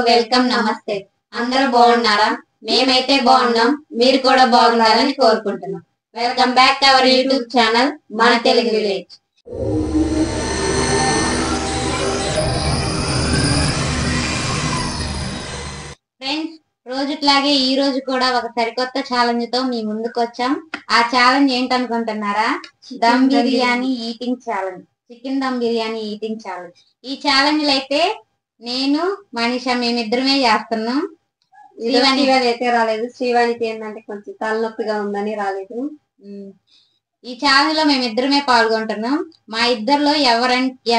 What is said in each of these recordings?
Welcome నమస్తే. అందరూ బాగున్నారా? మేమైతే బాగున్నాం. మీరు కూడా బాగుండాలని కోరుకుంటున్నాం. Welcome back to our YouTube channel మన తెలుగు విలేజ్. ఫ్రెండ్స్, రోజుట్లాగే ఈ రోజు కూడా ఒక సరికొత్త ఛాలెంజ్ తో మీ ముందుకు వచ్చాం. ఆ ఛాలెంజ్ ఏంటనుకుంటున్నారా? Dum biryani eating challenge. Chicken dum biryani eating challenge. ఈ ఛాలెంజ్ అయితే నేను మనీషా మేమిద్దరమే చేస్తున్నాం. శ్రీవాణి అయితే రాలేదు. శ్రీవాణికి ఏంటంటే కొంచెం తలనొప్పిగా ఉందని రాలేదు. ఈ ఛాలెంజ్ లో మేమిద్దరమే పాల్గొంటున్నాం. మా ఇద్దరిలో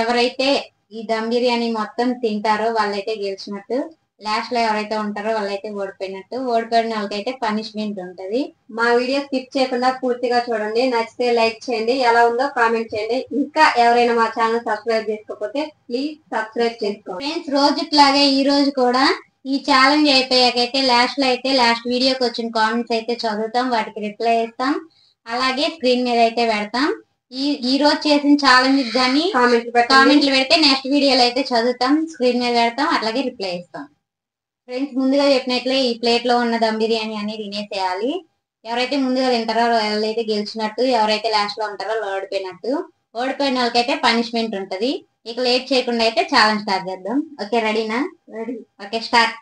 ఎవరైతే ఈ దమ్ బిర్యానీ మొత్తం తింటారో వాళ్ళైతే గెలిచినట్టు, లాస్ట్ లో ఎవరైతే ఉంటారో వాళ్ళైతే ఓడిపోయినట్టు. ఓడిపోయిన వాళ్ళకైతే పనిష్మెంట్ ఉంటది. మా వీడియో స్కిప్ చేయకుండా పూర్తిగా చూడండి. నచ్చితే లైక్ చేయండి, ఎలా ఉందో కామెంట్ చేయండి. ఇంకా ఎవరైనా మా ఛానల్ సబ్స్క్రైబ్ చేసుకోకపోతే ప్లీజ్ సబ్స్క్రైబ్ చేసుకోండి. ఫ్రెండ్స్, రోజుట్లాగే ఈ రోజు కూడా ఈ ఛాలెంజ్ అయిపోయాకైతే లాస్ట్ వీడియోకి వచ్చిన కామెంట్స్ అయితే చదువుతాం, వాటికి రిప్లై ఇస్తాం. అలాగే స్క్రీన్ మీద అయితే పెడతాం. ఈ రోజు చేసిన ఛాలెంజ్ కానీ కామెంట్లు పెడితే నెక్స్ట్ వీడియోలో అయితే చదువుతాం, స్క్రీన్ మీద పెడతాం, అట్లాగే రిప్లై ఇస్తాం. ఫ్రెండ్స్, ముందుగా చెప్పినట్లే ఈ ప్లేట్ లో ఉన్న దమ్ బిర్యానీ అనేది తినేసేయాలి. ఎవరైతే ముందుగా తింటారో వాళ్ళైతే గెలిచినట్టు, ఎవరైతే లాస్ట్ లో ఉంటారో ఓడిపోయినట్టు. ఓడిపోయిన వాళ్ళకైతే పనిష్మెంట్ ఉంటది. ఇక లేట్ చేయకుండా అయితే ఛాలెంజ్ స్టార్ట్ చేద్దాం. ఓకే, రెడీనా? రెడీ. Okay, start.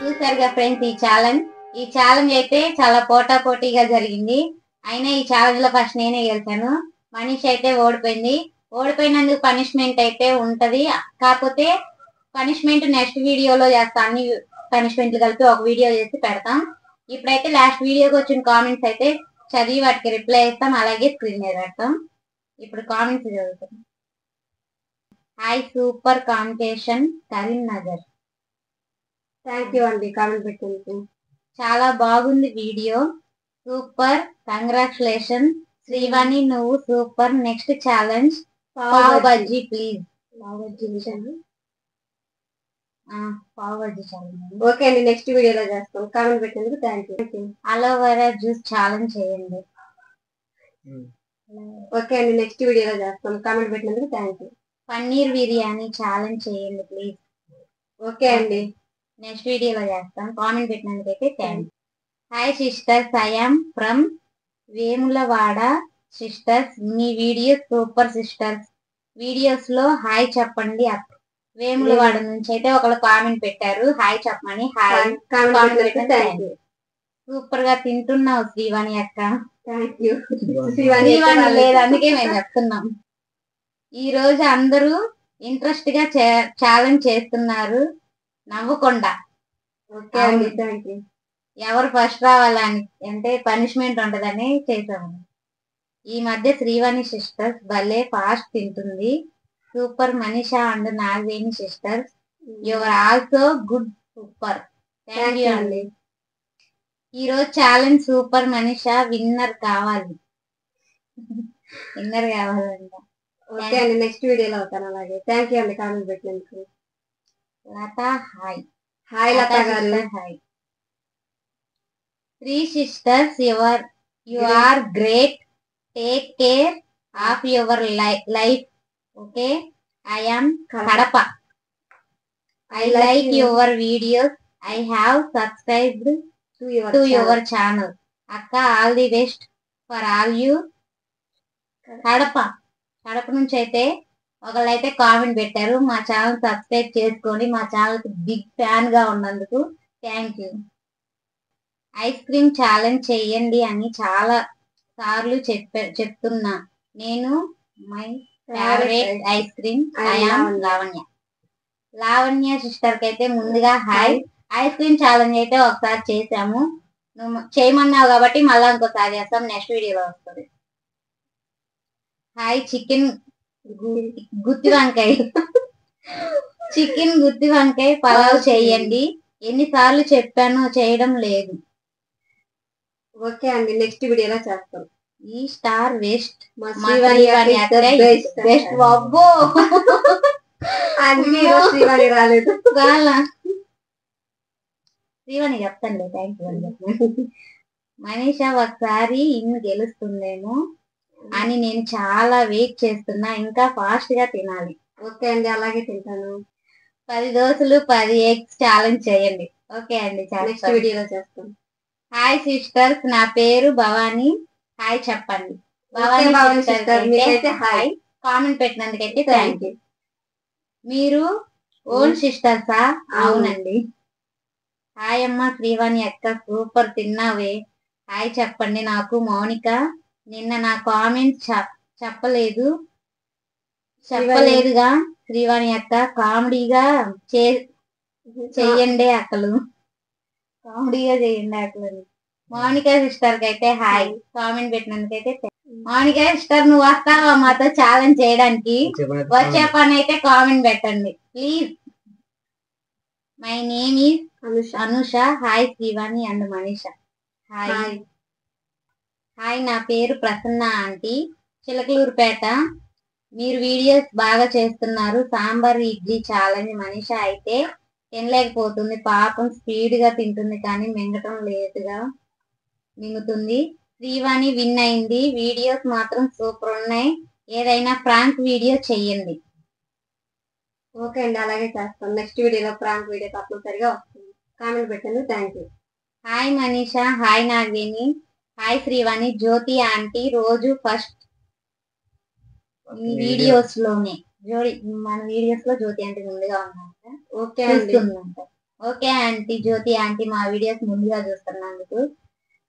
చూసారుగా ఫ్రెండ్స్, ఈ ఛాలెంజ్ అయితే చాలా పోటాపోటీగా జరిగింది. అయినా ఈ ఛాలెంజ్ లో ఫస్ట్ నేనే గెలిచాను. మనీష్ అయితే ఓడిపోయింది. ఓడిపోయినందుకు పనిష్మెంట్ అయితే ఉంటది. కాకపోతే పనిష్మెంట్ నెక్స్ట్ వీడియోలో చేస్తాం. అన్ని పనిష్మెంట్లు కలిపి ఒక వీడియో చేసి పెడతాం. ఇప్పుడైతే లాస్ట్ వీడియోకి వచ్చిన కామెంట్స్ అయితే చదివి వాటికి రిప్లై ఇస్తాం. అలాగే స్క్రీన్ మీద పెడతాం. ఇప్పుడు కామెంట్స్ చదువుతాం. Hi super competition Karimnagar. Thank you అండి కామెంట్ పెట్టినందుకు. చాలా బాగుంది వీడియో, సూపర్, కంగ్రాచులేషన్ శ్రీవాణి, నువ్వు super. Next challenge pav bhaji please. Pav bhaji challenge. Okay అండి, నెక్స్ట్ వీడియోలో చేస్తాం. కామెంట్ పెట్టినందుకు thank you. Aloe vera juice challenge చేయండి. ఓకే అండి, నెక్స్ట్ వీడియోలో చేస్తాం. కామెంట్ పెట్టినందుకు thank you. Paneer biryani challenge చేయండి ప్లీజ్. ఓకే అండి, నెక్స్ట్ వీడియోలో చేస్తాం. కామెంట్ పెట్టినందుకైతే thank you. Hi sisters, I'm from Vemulawada sisters. Me videos super sisters. Videos లో హాయ్ చెప్పండి. వేములవాడ నుంచి అయితే ఒకళ్ళు కామెంట్ పెట్టారు హాయ్ చెప్పమని. హాయ్ కామెంట్ పెట్టండి. సూపర్ గా తింటున్నావు శ్రీవాణి అక్క. Thank you. శ్రీవాణి లేదు, అందుకే మేము చెప్తున్నాం. ఈ రోజు అందరూ ఇంట్రెస్ట్ గా ఛాలెంజ్ చేస్తున్నారు నవ్వకుండా. ఓకే అండి, థ్యాంక్ యూ. ఎవరు ఫస్ట్ రావాలని అంటే పనిష్మెంట్ ఉంటదని చేసాము. ఈ మధ్య శ్రీవాణి సిస్టర్స్ భలే ఫాస్ట్ తింటుంది. Super Manisha and Nagaveni sisters, your also good super. Thank you అండి. ఈ రోజు ఛాలెంజ్ సూపర్ మనీషా. విన్నర్ కావాలి. విన్నర్ కావాలంట. ఓకే అండి, నెక్స్ట్ వీడియోలో అవుతాను. అలాగే థ్యాంక్ యూ అండి కామెంట్ పెట్టినందుకు. లత హాయ్. హాయ్ లత గారు. Hi. Three sisters, you are great. Take care of your life. Okay, I am Kadapa. I like your videos. I have subscribed to your channel. అక్క all the best for all you. Kadapa నుంచి అయితే ఒకళ్ళైతే comment పెట్టారు, మా channel subscribe చేసుకొని మా channel కి big fan గా ఉన్నందుకు thank you. Ice cream challenge చెయ్యండి అని చాలా సార్లు చెప్తున్నా. నేను my favourite ice cream I am Lavanya. Lavanya sister కి అయితే ముందుగా హాయ్. ఐస్ క్రీమ్ ఛాలెంజ్ అయితే ఒకసారి చేసాము, నువ్వు చేయమన్నావు కాబట్టి మళ్ళా ఇంకోసారి చేస్తాం. నెక్స్ట్ వీడియోలో వస్తుంది. హాయ్ చికెన్ గుత్తి వంకాయ. చికెన్ గుత్తి వంకాయ పలావ్ చేయండి. ఎన్నిసార్లు చెప్పాను, చేయడం లేదు. ఓకే అండి, నెక్స్ట్ వీడియోలో చేస్తాం. ఈ స్టార్ వెస్ట్ బెస్ట్. అబ్బో, అన్ని శ్రీవాణి రాలేదు. శ్రీవాణి చెప్తానులే. Thank you. మనీషా ఒకసారి ఇన్ని గెలుస్తుందేమో అని నేను చాలా వెయిట్ చేస్తున్నా. ఇంకా ఫాస్ట్ గా తినాలి. ఓకే అండి, అలాగే తింటాను. 10 దోశలు 10 ఎగ్స్ ఛాలెంజ్ చేయండి. ఓకే అండి, నెక్స్ట్ వీడియోలో చేస్తాం. హాయ్ సిస్టర్స్, నా పేరు భవానీ. హాయ్ చెప్పండి. Bhavani sister hi. కామెంట్ పెట్టినందుకైతే థ్యాంక్ యూ. మీరు ఓన్ సిస్టర్సా? అవునండి. హాయ్ అమ్మ శ్రీవాణి అక్క, సూపర్ తిన్నావే. హాయ్ చెప్పండి. నాకు మౌనిక. నిన్న నా కామెంట్ చెప్పలేదుగా శ్రీవాణి అక్క. కామెడీగా చెయ్యండి అక్కలు. కామెడీగా చేయండి అక్కలు. మౌనిక సిస్టర్ కి అయితే హాయ్. కామెంట్ పెట్టినందుకైతే మౌనిక సిస్టర్, నువ్వు వస్తావా మాతో ఛాలెంజ్ చేయడానికి? వచ్చే పని అయితే కామెంట్ పెట్టండి please. My name is Anusha. Hi Srivani and Manisha. Hi. Hi, నా పేరు ప్రసన్న ఆంటీ, చిలకలూరుపేట. మీరు వీడియోస్ బాగా చేస్తున్నారు. సాంబార్ ఇడ్లీ ఛాలెంజ్ మనీష అయితే తినలేకపోతుంది. పాపం స్పీడ్ గా తింటుంది కానీ మింగటం లేటుగా మింగుతుంది. శ్రీవాణి విన్ అయింది. వీడియోస్ మాత్రం సూపర్ ఉన్నాయి. ఏదైనా ప్రాంక్ వీడియో చెయ్యండి. ఓకే అండి, అలాగే చేస్తాం. నెక్స్ట్ వీడియోలో ప్రాంక్ వీడియో తప్పనిసరిగా వస్తుంది. కామెంట్ పెట్టండి. Thank you. Hi Manisha, hi Nagini, hi Srivani. Jyoti aunty రోజు ఫస్ట్ వీడియోస్ లోనే మన వీడియోస్ లో జ్యోతి ఆంటీ ముందుగా ఉందంట. ఓకే అండి, చూస్తుందంట. ఓకే ఆంటీ, జ్యోతి ఆంటీ మా వీడియోస్ ముందుగా చూస్తున్నందుకు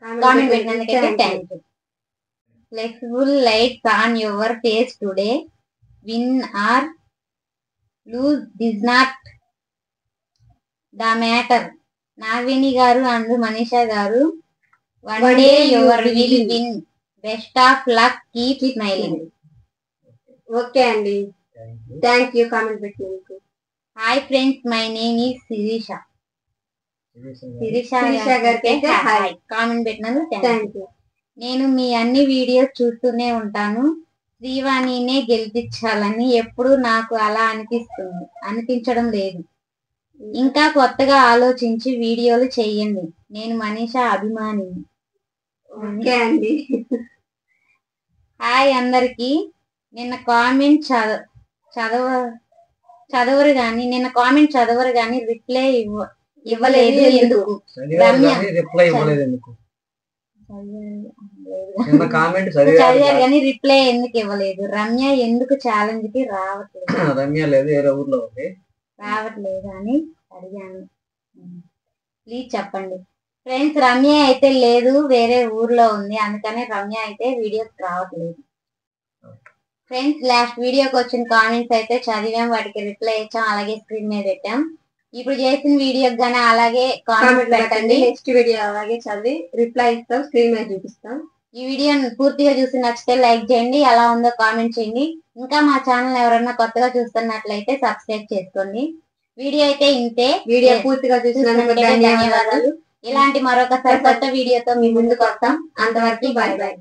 కామెంట్ పెట్టినందుకైతే thank you. Flexible lights on your face today, win or lose this not the matter. Nagini గారు అండ్ మనీషా గారు, one day your will win. Best of luck, keep smiling. Okay అండి, thank you comment పెట్టినందుకు. Hi friends, my name is Sirisha. Sirisha గారికి అయితే hi comment పెట్టినందుకు thank thank you. You. నేను మీ అన్ని వీడియోస్ చూస్తూనే ఉంటాను. శ్రీవాణినే గెలిపించాలని ఎప్పుడు నాకు అలా అనిపించడం లేదు. ఇంకా కొత్తగా ఆలోచించి వీడియోలు చెయ్యండి. నేను మనీషా అభిమానిని. ఓకే అండి, హాయ్ అందరికి. నిన్న కామెంట్ చదవరు గాని రిప్లై ఇవ్వలేదు ఎందుకు? చదివారు కానీ రిప్లై ఎందుకు ఇవ్వలేదు? రమ్య ఎందుకు ఛాలెంజ్ కి రావట్లేదు అని అడిగాను. ప్లీజ్ చెప్పండి. ఫ్రెండ్స్, రమ్య అయితే లేదు, వేరే ఊర్లో ఉంది. అందుకని రమ్య అయితే వీడియోస్ రావట్లేదు. ఫ్రెండ్స్, లాస్ట్ వీడియోకి వచ్చిన కామెంట్స్ అయితే చదివాం, వాటికి రిప్లై ఇచ్చాం, అలాగే స్క్రీన్ మీద పెట్టాం. ఇప్పుడు చేసిన వీడియోకి గానీ అలాగే కామెంట్ పెట్టండి. నెక్స్ట్ వీడియో అలాగే చదివి రిప్లై ఇస్తాం, స్క్రీన్ మీద చూపిస్తాం. ఈ వీడియో పూర్తిగా చూసి నచ్చితే లైక్ చేయండి, ఎలా ఉందో కామెంట్ చేయండి. ఇంకా మా ఛానల్ ఎవరైనా కొత్తగా చూస్తున్నట్లయితే సబ్స్క్రైబ్ చేసుకోండి. వీడియో అయితే ఇంతే. వీడియో పూర్తిగా చూసినందుకు ధన్యవాదాలు. ఇలాంటి మరొక సరికొత్త వీడియోతో మీ ముందుకు వస్తాం. అంతవరకు బాయ్ బాయ్.